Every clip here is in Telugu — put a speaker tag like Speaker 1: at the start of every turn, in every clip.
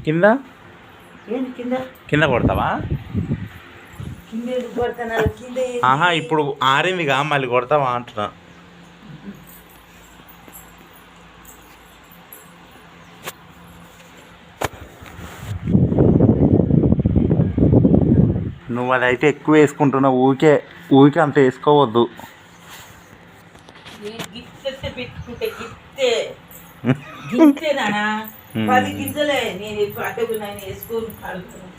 Speaker 1: కింద
Speaker 2: కింద
Speaker 1: కింద కొడతావా?
Speaker 2: కింద కొడతాను కింద.
Speaker 1: ఆహా, ఇప్పుడు ఆరిందిగా మళ్ళీ కొడతావా అంటున్నా. నువ్వు అదైతే ఎక్కువ వేసుకుంటున్నావు. ఊరికే ఊరికే అంత వేసుకోవద్దు.
Speaker 2: గిత్తె పెట్టుకుంటే గిత్తేనా 10 గింజలే నేను ఎప్పుడు అడ్డగున్నా వేసుకొని పడుతున్నాను.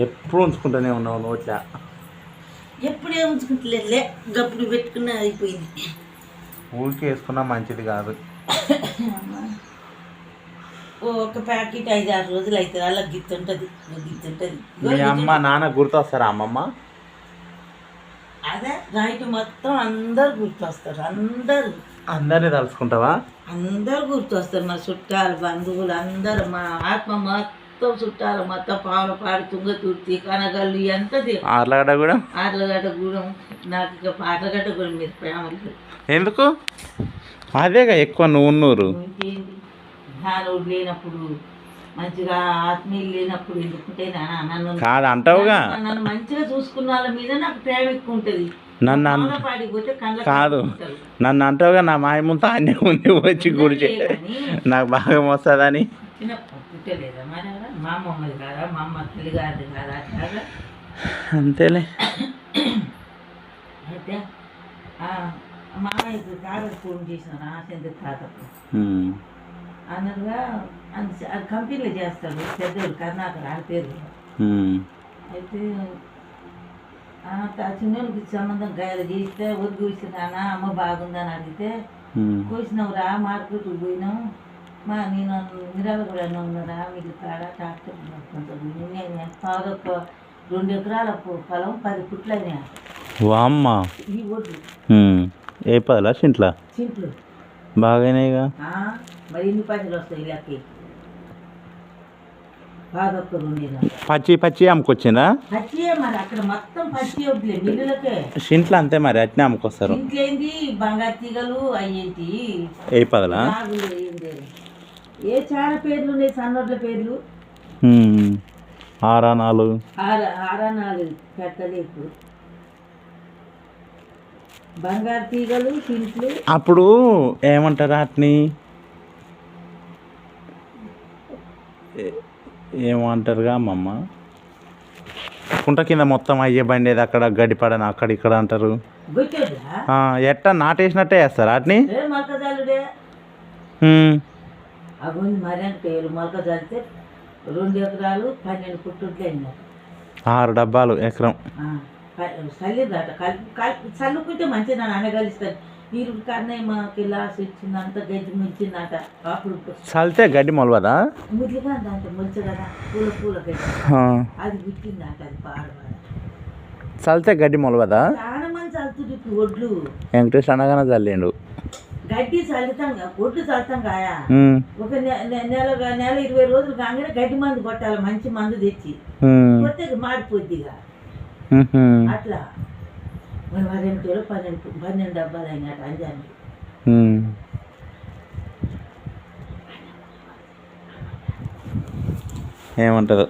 Speaker 1: ఎప్పుడు ఉంచుకుంటూనే ఉన్నావు నోట్లా.
Speaker 2: ఎప్పుడే ఉంచుకుంటలే గప్పుడు పెట్టుకున్న అయిపోయింది.
Speaker 1: ఊరికే వేసుకున్నా మంచిది కాదు.
Speaker 2: ఒక ప్యాకెట్ 5-6 రోజులు అవుతుంది. అలా గిత్తుంటుంది.
Speaker 1: మీ అమ్మ నాన్న గుర్తొస్తారా? అమ్మమ్మ
Speaker 2: అదే నైట్ మొత్తం అందరు గుర్తొస్తారు.
Speaker 1: అందరినీ తలుచుకుంటావా?
Speaker 2: అందరు గుర్తొస్తారు. మా చుట్టాలు బంధువులు అందరు, మా ఆత్మ మొత్తం చుట్టాలు మొత్తం పావులపాడు, తుంగతుర్తి, కనగల్లు ఎంతది
Speaker 1: ఆర్లగడ్డగూడెం
Speaker 2: నాకు ఇక ఆర్లగడ్డగూడెం మీద ప్రేమ లేదు.
Speaker 1: ఎందుకు? అదేగా ఎక్కువ నువ్వున్నూరు.
Speaker 2: ఇంకేంటి జ్ఞానుడు లేనప్పుడు, మంచిగా ఆత్మీయులు లేనప్పుడు ఎందుకుంటేనా నన్ను
Speaker 1: కాదు అంటావుగా.
Speaker 2: నన్ను మంచిగా చూసుకున్న వాళ్ళ మీద నాకు ప్రేమ ఎక్కువ ఉంటుంది.
Speaker 1: నన్ను
Speaker 2: పాడిపోతే
Speaker 1: కాదు, నన్ను అంటావుగా నా మాయ ముందు అన్నీ ఉంది వచ్చి గుడిచే నాకు బాగా వస్తుందని.
Speaker 2: పుట్టలేదా మరి? మా అమ్మమ్మది కాదా? మా అమ్మ తల్లి గారిది కాదా? అట్లాగా
Speaker 1: అంతేలే.
Speaker 2: అయితే మామయ్యకు తాతకు ఫోన్ చేసిన ఆశంద్ర తాతకు అన్నట్టుగా అది కంపెనీలో చేస్తాడు. పెద్దోడు కర్ణాకర్ ఆడ పేరు. అయితే చిన్నోళ్ళకి సంబంధం గాయాలు చేస్తే ఒడ్డు ఇచ్చినానా అమ్మ బాగుందని అడిగితే కోసినావు రా మార్కెట్కి పోయినాం మా నేను మిరాలు కూడా ఉన్నారా మీకు కాడ ట్రాక్టర్ నేను పాదొక్క 2 ఎకరాల పొలం 10 ఫుట్లు అయినాయి.
Speaker 1: వామ్మ
Speaker 2: ఈ ఒడ్డు
Speaker 1: ఏ పదలా చింట్లో బాగానేగా.
Speaker 2: మరి ఎన్ని పైసలు వస్తాయి ఇలాకి? పాదొక్క 2
Speaker 1: పచ్చి అమ్ముకొచ్చిందా?
Speaker 2: పచ్చియే మరి అక్కడ మొత్తం పచ్చి వద్దులే మిల్లులకే.
Speaker 1: సింట్లో అంతే మరి అట్నే అమ్ముకొస్తారు.
Speaker 2: ఇంట్లేంది బంగారు తీగలు అయ్యేంటి
Speaker 1: ఏ పదలా
Speaker 2: ఏ చాలా పేర్లు ఉన్నాయి. సన్నోట్ల పేర్లు
Speaker 1: ఆరానాలు
Speaker 2: పెట్టలేదు. బంగారు తీగలు సింట్లు
Speaker 1: అప్పుడు ఏమంటారు వాటిని? ఏమంటారుగా అమ్మమ్మ? కుంట కింద మొత్తం అయ్యే బండేది అక్కడ గడిపడని అక్కడ ఇక్కడ అంటారు. ఎట్టా నాటేసినట్టే వేస్తారు వాటిని.
Speaker 2: మొలక చల్లితే 2 ఎకరాలు 12 ఫుట్లు అయినారు.
Speaker 1: 6 డబ్బాలు ఎకరం
Speaker 2: చల్లిదట. చల్లుకుంటే మంచిగా అనగలుస్తారు. నీరు కన్నయ్య మాకు లాస్ ఇచ్చిందంత గడ్డి ముంచిందట. అప్పుడు
Speaker 1: చల్లితే గడ్డి మొలవదా?
Speaker 2: ముద్దుగా అంత మొలిచే కదా పూల గడ్డి అది గుట్టిందట. అది పాడబడ
Speaker 1: చల్లితే గడ్డి మొలవదా?
Speaker 2: చాలా మంది చల్లుతుంది. ఇప్పుడు ఒడ్లు
Speaker 1: వెంకటేష్ అనగానే చల్లిండు.
Speaker 2: గడ్డి చల్లుతాం ఒడ్లు చల్లుతాం కాయా. ఒక నెల 20 రోజులు కాగానే గడ్డి మందు కొట్టాలి. మంచి మందు తెచ్చి కొడితే మాడిపోద్దిగా అట్లా. మరి 12 డబ్బాలు అయినట్టు అంజానికి.
Speaker 1: ఏమంటారు?